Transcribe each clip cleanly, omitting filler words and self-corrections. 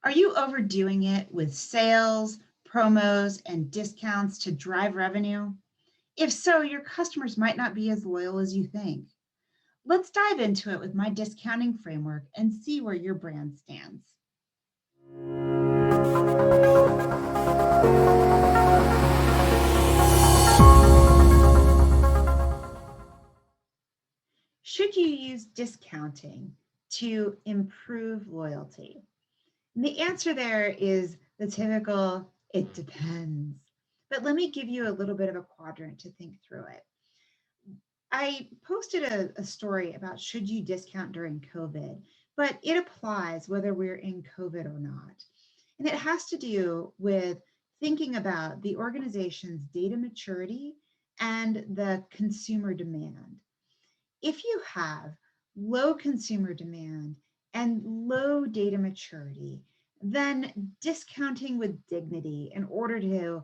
Are you overdoing it with sales, promos, and discounts to drive revenue? If so, your customers might not be as loyal as you think. Let's dive into it with my discounting framework and see where your brand stands. Should you use discounting to improve loyalty? And the answer there is the typical, it depends. But let me give you a little bit of a quadrant to think through it. I posted a story about should you discount during COVID, but it applies whether we're in COVID or not. And it has to do with thinking about the organization's data maturity and the consumer demand. If you have low consumer demand and low data maturity, then discounting with dignity in order to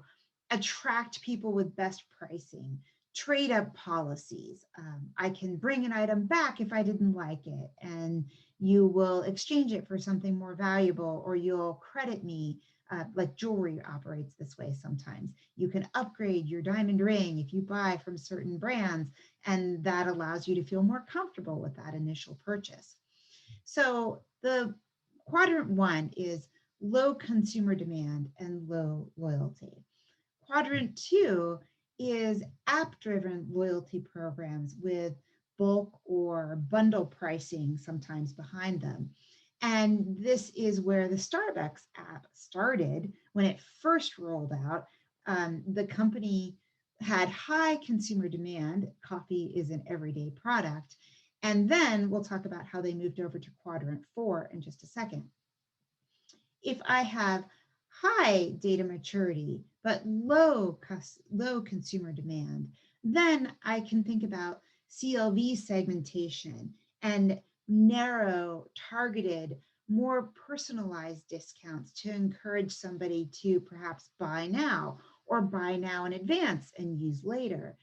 attract people with best pricing, trade up policies. I can bring an item back if I didn't like it, and you will exchange it for something more valuable, or you'll credit me. Like jewelry operates this way sometimes. You can upgrade your diamond ring if you buy from certain brands, and that allows you to feel more comfortable with that initial purchase. So the quadrant one is low consumer demand and low loyalty. Quadrant two is app-driven loyalty programs with bulk or bundle pricing sometimes behind them. And this is where the Starbucks app started when it first rolled out. The company had high consumer demand. Coffee is an everyday product. And then we'll talk about how they moved over to quadrant four in just a second. If I have high data maturity, but low consumer demand, then I can think about Clv segmentation and narrow, targeted, more personalized discounts to encourage somebody to perhaps buy now or buy now in advance and use later.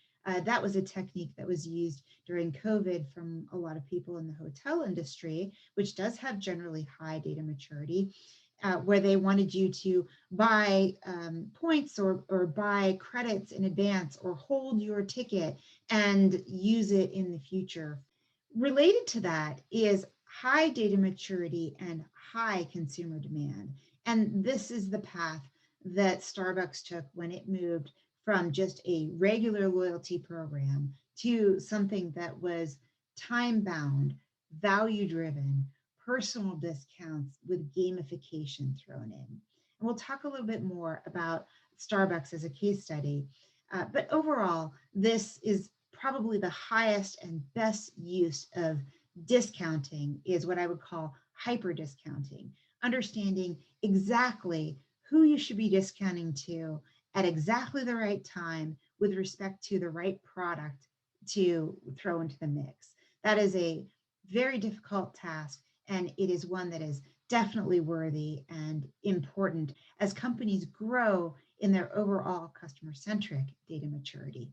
That was a technique that was used during COVID from a lot of people in the hotel industry, which does have generally high data maturity, where they wanted you to buy points or buy credits in advance or hold your ticket and use it in the future. Related to that is high data maturity and high consumer demand. And this is the path that Starbucks took when it moved from just a regular loyalty program to something that was time-bound, value-driven, personal discounts with gamification thrown in. And we'll talk a little bit more about Starbucks as a case study. But overall, this is probably the highest and best use of discounting is what I would call hyper discounting, understanding exactly who you should be discounting to at exactly the right time with respect to the right product to throw into the mix. That is a very difficult task, and it is one that is definitely worthy and important as companies grow in their overall customer-centric data maturity.